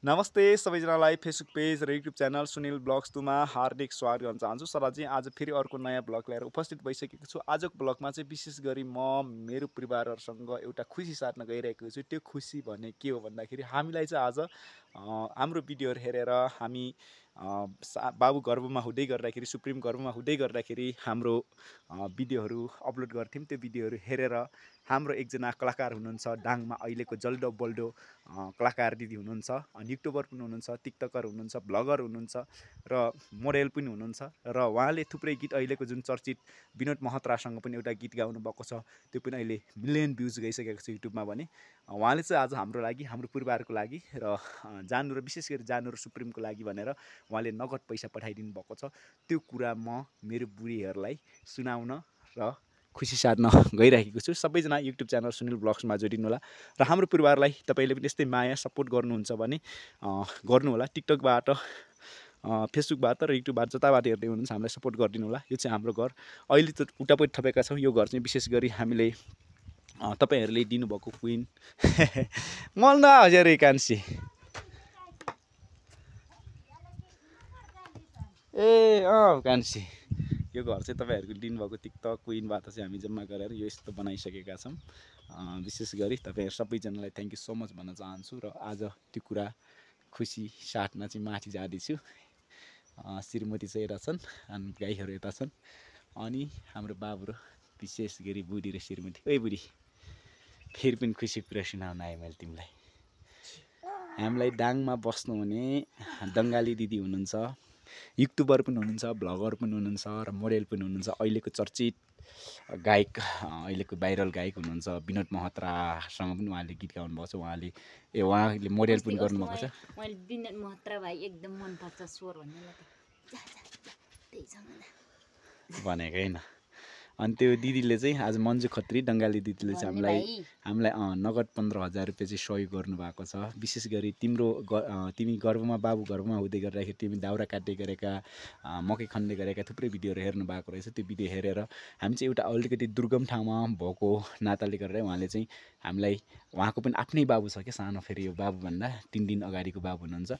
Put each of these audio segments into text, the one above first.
नमस्ते सबैजनालाई Facebook page र युट्युब च्यानल सुनिल ब्लग्स 2 मा हार्दिक स्वागत गर्न चाहन्छु। सरजी आज फेरि अर्को नयाँ ब्लग लिएर उपस्थित भइसकेको छु। आजको ब्लगमा चाहिँ विशेष गरी म मेरो परिवारहरूसँग एउटा खुसी साट्न गइरहेको छु। त्यो खुसी भने के हो भन्दाखेरि हामीलाई चाहिँ आज हाम्रो भिडियोहरू हेरेर हामी बाबु गर्भमा हुँदै गर्दाखेरि सुप्रिम गर्भमा हुँदै गर्दाखेरि हाम्रो भिडियोहरू अपलोड गर्थ्यौँ। त्यो भिडियोहरू हेरेर हाम्रो एकजना कलाकार हुनुहुन्छ, डाङमा अहिलेको जल्दो बल्दो कलाकार दिदी हुनुहुन्छ, युट्युबर पनि हुनुहुन्छ, टिकटकर हुनुहुन्छ, ब्लगर हुनुहुन्छ र मोडेल पनि हुनुहुन्छ र उहाँले थुप्रै गीत अहिलेको जुन चर्चित विनोद महत्रासँग पनि एउटा गीत गाउनु भएको छ, त्यो पनि अहिले मिलियन भ्युज गइसकेको छ युट्युबमा भने। उहाँले चाहिँ आज हाम्रो लागि, हाम्रो परिवारको लागि र जानु र विशेष गरी जानु र सुप्रिमको लागि भनेर उहाँले नगद पैसा पठाइदिनु भएको छ। त्यो कुरा म मेरो बुढीहरूलाई सुनाउन र खुसी साट्न गइरहेको छु। सबैजना युट्युब च्यानल सुनिल ब्लग्समा जोडिनु होला र हाम्रो परिवारलाई तपाईँले पनि यस्तै माया सपोर्ट गर्नुहुन्छ भने गर्नु होला। टिकटकबाट, फेसबुकबाट र युट्युबबाट जताबाट हेर्दै हुनुहुन्छ हामीलाई सपोर्ट गरिदिनु होला। यो चाहिँ हाम्रो घर। अहिले त उटापट्टि थपेका छौँ। यो घर चाहिँ विशेष गरी हामीले तपाईँहरूले दिनुभएको क्विन मल न हजुर कान्छी कान्छी यो घर चाहिँ तपाईँहरूको दिनुभएको टिकटक क्विनबाट चाहिँ हामी जम्मा गरेर यो यस्तो बनाइसकेका छौँ। विशेष गरी तपाईँहरू सबैजनालाई थ्याङ्क यू सो मच भन्न चाहन्छु। र आज त्यो कुरा खुसी साट्न चाहिँ माथि जाँदैछु। श्रीमती चाहिँ यता छन् अनि गाईहरू यता छन् अनि हाम्रो बाबु र विशेष गरी बुढी र श्रीमती। ओइ बुढी, फेरि पनि खुसी कुरा सुनाउन आएँ मैले तिमीलाई। हामीलाई डाङमा बस्नुहुने दङ्गाली दिदी हुनुहुन्छ, युट्युबर पनि हुनुहुन्छ, ब्लगर पनि हुनुहुन्छ र मोडेल पनि हुनुहुन्छ। अहिलेको चर्चित गायक, अहिलेको भाइरल गायक हुनुहुन्छ विनोद महत्रासँग पनि उहाँले गीत गाउनुभएको छ। उहाँले मोडेल पनि गर्नुभएको छ। मैले विनोद महत्रा भाइ एकदम मनपर्छ स्वर भनेको होइन। अनि त्यो दिदीले चाहिँ आज मन्जु खत्री दङ्गाली दिदीले चाहिँ हामीलाई नगद 15,000 रुपियाँ चाहिँ सहयोग गर्नुभएको छ। विशेष गरी तिमी गर्भमा, बाबु गर्भमा हुँदै गर्दाखेरि तिमी दाउरा काट्दै गरेका, मकै खन्दै गरेका थुप्रै भिडियोहरू हेर्नु भएको रहेछ। त्यो भिडियो हेरेर हामी चाहिँ एउटा अलिकति दुर्गम ठाउँमा भएको नाताले गर्दा उहाँले चाहिँ हामीलाई, उहाँको पनि आफ्नै बाबु छ क्या सानो, फेरि यो बाबुभन्दा 3 दिन अगाडिको बाबु हुनुहुन्छ।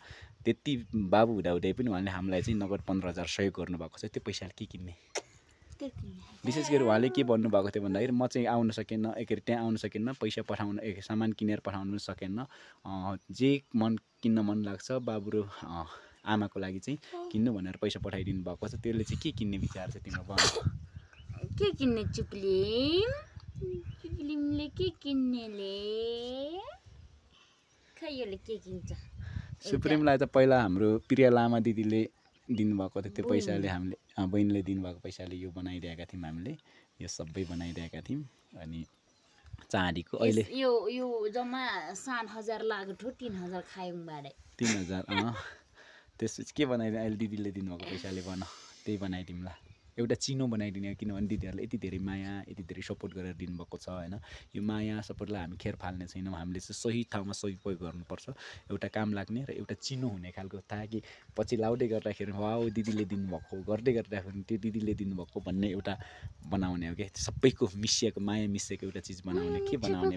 त्यति बाबु हुँदाहुँदै पनि उहाँले हामीलाई चाहिँ नगद 15,000 सहयोग गर्नुभएको छ। त्यो पैसाले के किन्ने? विशेष गरी उहाँले के भन्नुभएको थियो भन्दाखेरि म चाहिँ आउन सकेन, त्यहाँ आउन सकेन, पैसा पठाउन, सामान किनेर पठाउन पनि सकेन, जे किन्न मन लाग्छ बाबु र आमाको लागि चाहिँ किन्नु भनेर पैसा पठाइदिनु भएको छ। त्यसले चाहिँ के किन्ने विचार छ तिम्रो? के किन्ने? चुप्लिमले के किन्नेले खै योले के किन्छ? सुप्रिमलाई त पहिला हाम्रो प्रिया लामा दिदीले दिनुभएको थियो। त्यो पैसाले हामीले, बहिनीले दिनुभएको पैसाले यो बनाइरहेका थियौँ। हामीले यो सबै बनाइरहेका थियौँ। अनि चाँदीको अहिले यो जम्मा 7,000 लाग्यो। 3,000 खायौँ बारे। 3,000 त्यसपछि के बनाइदिने? अहिले दिदीले दिनुभएको पैसाले त्यही बनाइदिउँला। एउटा चिनो बनाइदिने, किनभने दिदीहरूले यति धेरै माया, यति धेरै सपोर्ट गरेर दिनुभएको छ होइन। यो माया सपोर्टलाई हामी खेर फाल्ने छैनौँ। हामीले चाहिँ सही ठाउँमा सही प्रयोग गर्नुपर्छ। एउटा काम लाग्ने र एउटा चिनो हुने खालको, ताकि पछि लाउँदै गर्दाखेरि वाउ दिदीले दिनुभएको, गर्दै गर्दाखेरि त्यो दिदीले दिनुभएको भन्ने एउटा बनाउने हो क्या। सबैको मिसिएको, माया मिसिएको एउटा चिज बनाउने। के बनाउने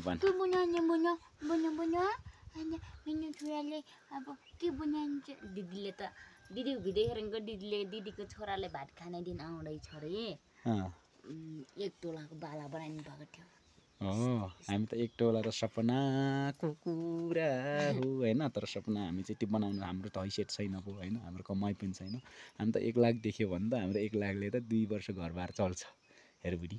छोराले अब के बनाइन्छ? दिदीले त दिदी भिडियो दिदीले दिदीको छोराले भात खाने दिन आउँदैछ अरे। 1 तोलाको बाला बनाइदिनु भएको थियो। हामी त 1 तोला र सपनाको कुरा हो होइन। तर सपना हामी चाहिँ त्यो बनाउनु हाम्रो त हैसियत छैन पो होइन, हाम्रो कमाइ पनि छैन। हामी त 1 लाख देख्यो भने त हाम्रो 1 लाखले त 2 वर्ष घरबार चल्छ। हेर बुढी,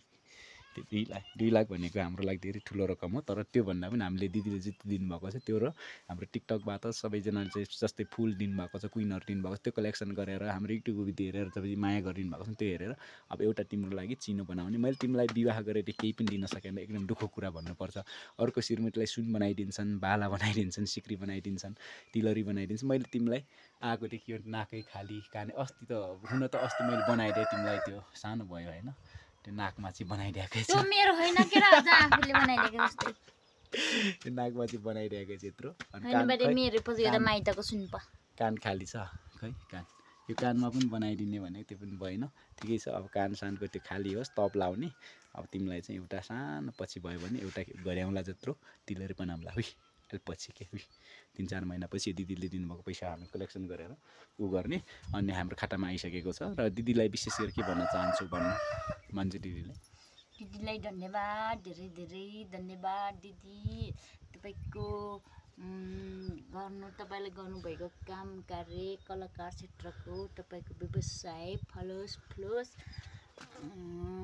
त्यो 2 लाख भनेको हाम्रो लागि धेरै ठुलो रकम हो। तर त्योभन्दा पनि हामीले दिदीले जति दिनुभएको छ त्यो र हाम्रो टिकटकबाट सबैजनाले चाहिँ जस्तै फुल दिनुभएको छ, क्विनहरू दिनुभएको छ, त्यो कलेक्सन गरेर हाम्रो युट्युब भिडियो हेरेर तपाईँ माया गरिदिनु भएको छ। त्यो हेरेर अब एउटा तिम्रो लागि चिनो बनाउने। मैले तिमीलाई विवाह गरेर केही पनि दिन सकेन, एकदम दुःखको कुरा भन्नुपर्छ। अर्को श्रीमतीलाई सुन बनाइदिन्छन्, बाला बनाइदिन्छन्, सिक्री बनाइदिन्छन्, तिलरी बनाइदिन्छन्। मैले तिमीलाई आएको देखियो नाकै खाली, काने अस्ति त हुन त अस्ति मैले बनाइदिएँ तिमीलाई, त्यो सानो भयो होइन, त्यो नाकमा चाहिँ बनाइदिएकै छ। त्यो मेरो होइन के र, आफूले बनाइदिएको जस्तै। त्यो नाकमा चाहिँ बनाइदिएकै छ यत्रो। अनि मेरो पछि एउटा माइतको सुन प कान खाली छ खै, कान यो कानमा पनि बनाइदिने भने त्यो पनि भएन। ठिकै छ, अब कान सानको त्यो खाली होस्, तप लाउने। अब तिमीलाई चाहिँ एउटा सानो पछि भयो भने एउटा घड्याउला जत्रो तिलरी बनाउँला। पछि के 3-4 महिनापछि दिदीले दिनुभएको पैसा हामी कलेक्सन गरेर उ गर्ने अनि हाम्रो खातामा आइसकेको छ र दिदीलाई विशेष गरी के भन्न चाहन्छु भन्नु मान्छे दिदीलाई धन्यवाद, धेरै धेरै धन्यवाद दिदी। तपाईँको तपाईँले गर्नुभएको काम कार्य कलाकार क्षेत्रको तपाईँको व्यवसाय फलोस्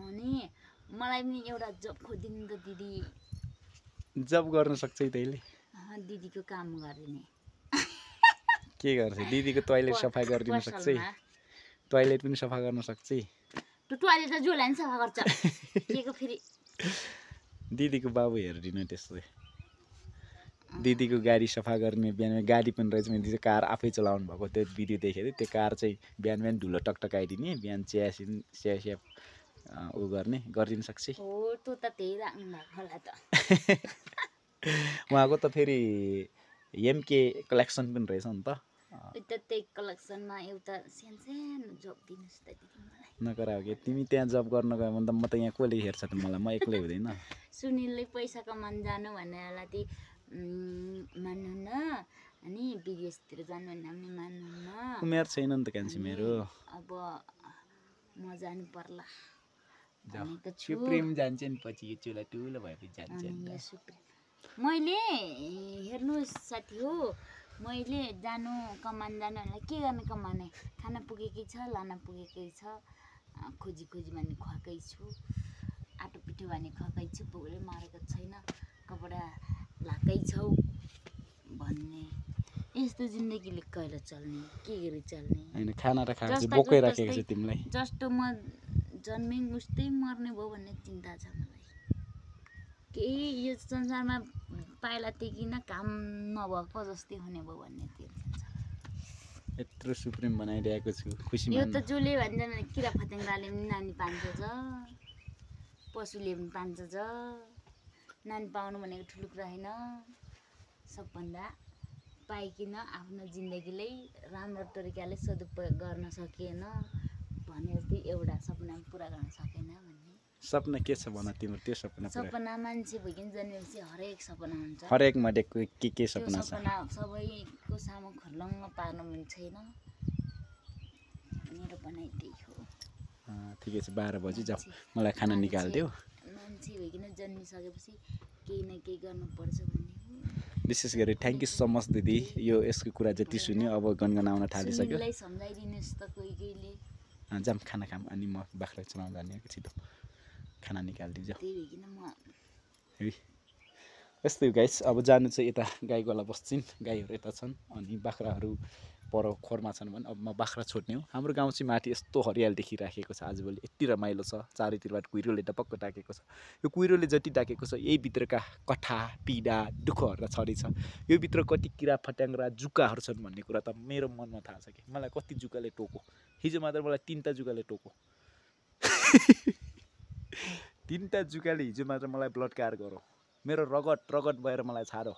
अनि मलाई पनि एउटा जब खोजिदिनु त दिदी। जब गर्न सक्छ तैँले दिदीको काम गर्ने के गर्छ दिदीको टोयलेट सफा गरिदिन सक्छ टोयलेट पनि सफा गर्न सक्छ त्यो टोयलेट त जोलाई नि सफा गर्छ के को फेरि दिदीको बाबु हेरिदिनु त्यस्तो दिदीको गाडी सफा गर्ने बिहान गाडी पनि रहेछ मैले दिदी कार आफै चलाउनु भएको त्यो भिडियो देखेँ त्यो कार चाहिँ बिहान बिहान धुलो टकटकाइदिने बिहान चिया उ गरिदिन सक्छ हो त्यो त त्यही राख्नु भएको होला त उहाँको त फेरि एमके कलेक्सन पनि रहेछ नि त त्यही कलेक्सनमा एउटा सानो जब दिनुहोस् त दिदी मलाई नकराओ कि तिमी त्यहाँ जब गर्न गयो भने त म त यहाँ कसले हेर्छ त मलाई म एक्लै हुँदैन सुनिलले पैसा कमाउन जानु भन्नेलाई ती मान्नुहुन्न अनि विदेशतिर जानु भन्दा पनि मान्नुहुन्न उमेर छैन नि त कान्छी मेरो अब म जानु पर्ला सुप्रिम जान्छ नि पछि यो चुला ठुलो भएपछि जान्छ मैले हेर्नुहोस् साथी हो मैले कमान जानु भनेर के गर्ने कमाउने खाना पुगेकै छ लान पुगेकै छ खोजी भने खुवाएकै छु आटो पिठो भने खुवाएकै छु पुगले मारेको छैन कपडा लाकै छौ भन्ने यस्तो जिन्दगीले कहिले चल्ने के गरी चल्ने हैन खाना र खाना चाहिँ बोकै राखेको छ तिमीलाई जस्तो म जन्मे उस्तै मर्ने भयो भन्ने चिन्ता छ मलाई केही यो संसारमा पाइला टेकिन काम नभएको जस्तै हुने भयो भन्ने टेन्सन छ यत्रो सुप्रिम बनाइरहेको छु खुसी यो त जसले भन्छ किरा फटेङ्ग्राले पनि नानी पान्छ पशुले पनि पान्छ नानी पाउनु भनेको ठुलो कुरा होइन सबभन्दा पाइकिन आफ्नो जिन्दगीलाई राम्रो तरिकाले सदुपयोग गर्न सकिएन भने जस्तै एउटा सपना पुरा गर्न सकेन भन्ने सपना के छ भन तिम्रो त्यो सपना मान्छे भइकन जन्मेपछि हरेक सपना हुन्छ हरेक मध्ये के सपना छ सपना सबैको सामु खर्लङ्ग पार्नु मन छैन मेरो भनाइ त्यही हो ठिकै छ 12 बजी जाऊ मलाई खाना निकाल्दियो मान्छे भइकन जन्मिसकेपछि केही न केही गर्नुपर्छ भन्ने विशेष गरी थ्याङ्क यू सो मच दिदी यो यसको कुरा जति सुन्यो अब गनगनाउन थालिसक्यो सुनिललाई सम्झाइदिनुस् त कोहीले जाम खाना खाम अनि म बाख्रा चलाउन जाने छिटो खाना निकालिदिन्छ त्यही भइकन म यस्तै गाइस अब जानु चाहिँ यता गाईगोला बस्छिन् गाईहरू यता छन् अनि बाख्राहरू पर खोरमा छन् भने अब म बाख्रा छोड्ने हो हाम्रो गाउँ चाहिँ माथि यस्तो हरियाली देखिराखेको छ आजभोलि यति रमाइलो छ चारैतिरबाट कुहिरोले टपक्क डाकेको छ यो कुहिरोले जति डाकेको छ यही भित्रका कठा पीडा दुःखहरू छरिछ यो भित्र कति किरा फट्याङ्ग्रा जुकाहरू छन् भन्ने कुरा त मेरो मनमा थाहा छ कि मलाई कति जुकाले टोको हिजो मात्र मलाई 3टा जुकाले टोको 3टा जुकाले हिजो मात्र मलाई बलात्कार गरो मेरो रगत भएर मलाई छाडो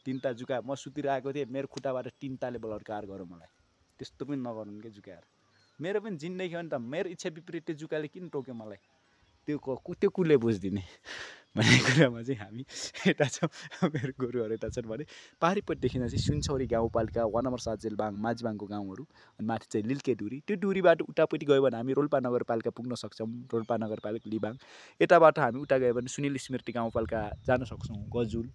3टा जुका म सुतिरहेको थिएँ मेरो खुट्टाबाट 3टाले बलात्कार गरो मलाई त्यस्तो पनि नगर्नु के जुकाएर मेरो पनि जिन्दगी हो नि त मेरो इच्छा विपरीत त्यो जुकाले किन टोक्यो मलाई त्यो कुले बुझ्दिने भन्ने कुरामा चाहिँ हामी यता छौँ मेरो गुरुहरू यता छन् भने पारिपट्टिदेखि चाहिँ सुनचौरी गाउँपालिका 1 नम्बर 7 जेलबाङ माझबाङको गाउँहरू अनि माथि चाहिँ लिल्के डुरी त्यो डुरीबाट उतापट्टि गयो भने हामी रोल्पा नगरपालिका पुग्न सक्छौँ रोल्पा नगरपालिका लिबाङ यताबाट हामी उता गयो भने सुनिल स्मृति गाउँपालिका जान सक्छौँ गजुल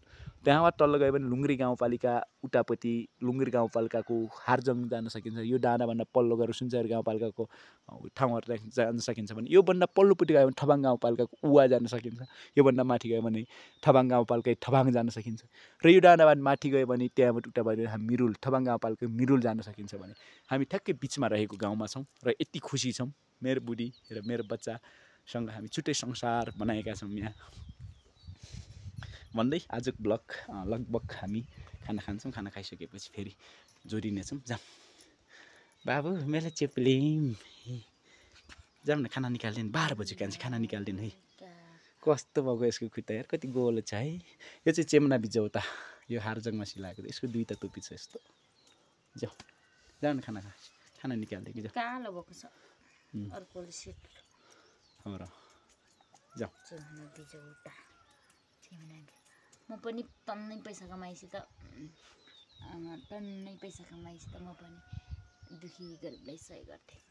त्यहाँबाट तल्लो गयो भने लुङ्ग्री गाउँपालिका उतापट्टि लुङ्ग्री गाउँपालिकाको हारजङ जान सकिन्छ यो डाँडाभन्दा पल्लो गएर सुनचौरी गाउँपालिकाको ठाउँहरू जान सकिन्छ भने योभन्दा पल्लोपट्टि गयो भने ठबाङ गाउँपालिकाको उवा जान सकिन्छ योभन्दा माथि गयो भने ठबाङ गाउँपालिका ठबाङ जान सकिन्छ र यो डाँडाबाट माथि गयो भने त्यहाँबाट उता भयो भने हामी मिरुल ठबाङ गाउँपालिका मिरुल जान सकिन्छ भने हामी ठ्याक्कै बिचमा रहेको गाउँमा छौँ र यति खुसी छौँ मेरो बुढी र मेरो बच्चासँग हामी छुट्टै संसार बनाएका छौँ यहाँ भन्दै आजको ब्लग लगभग हामी खाना खान्छौँ खाना खाइसकेपछि फेरि जोडिनेछौँ जाम बाबु मेरो चेप्लिम जाम न खाना निकाल्दैन 12 बजी कान्छी खाना निकाल्दैन है कस्तो भएको यसको खुट्टा यार कति गोलो छ है यो चाहिँ चेम्ना बिजौता यो हारजङमा सिलाएको यसको 2टा टोपी छ यस्तो जाऊ जाऊ न खाना निकाल्दै जाऊ कालो भएको छ अर्कोले सेट हो र जाऊ चेम्ना बिजौता म पनि टन्नै पैसा कमाएपछि त टन्नै पैसा कमाएपछि त म पनि दुखी गरिबलाई सहयोग गर्थेँ।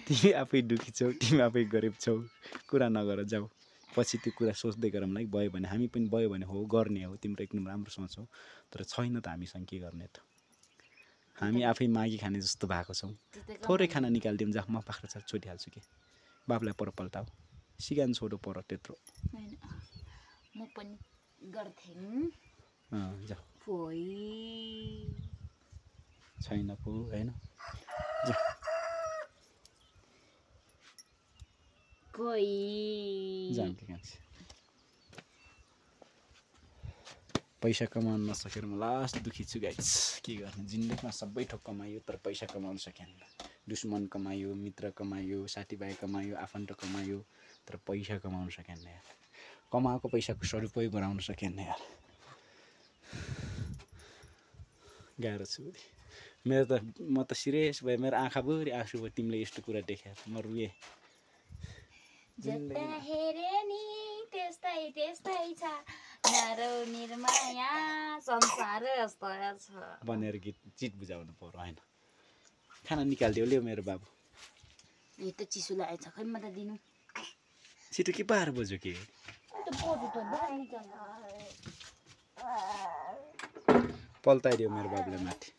तिमी आफै दुखी छौ, तिमी आफै गरिब छौ, कुरा नगर जाऊ। पछि त्यो कुरा सोच्दै गरौँ है, भयो भने हामी पनि भयो भने हो गर्ने हो। तिम्रो एकदम राम्रो सोच हो, तर छैन त हामीसँग के गर्ने त। हामी आफै मागी खाने जस्तो भएको छौँ। थोरै खाना निकालिदिउँ जा, म बाख्रा छ छोडिहाल्छु कि बाबुलाई पर पल्टाऊ, सिकान छोडो पर त्यत्रो। होइन म पनि गर्थेँ। जा छैन पो होइन। पैसा कमाउन नसकेर म लास्ट दुखी छु गाइस। के गर्ने, जिन्दगीमा सबै थोक कमायो तर पैसा कमाउन सकेन। दुश्मन कमायो, मित्र कमायो, साथीभाइ कमायो, आफन्त कमायो, तर पैसा कमाउन सकेन यार। कमाएको पैसाको सदुपयोग गराउन सकेन यार। गाह्रो छु। मेरो त म त सिरियस भयो, मेरो आँखाभरि आँसु भयो तिमीले यस्तो कुरा देखेर। म रुएँ। जता हेरे नि त्यस्तै त्यस्तै छ, नरौ निर्माया संसार यस्तो छ भनेर गीत चिट बुझाउनु पर्यो होइन। खाना निकालिदियो ल्याउ मेरो बाबु। यही त चिसो लागेको छ, खै म त दिनु। छिटो के 12 बज्यो के पल्टाइदियो मेरो बाबुलाई माथि।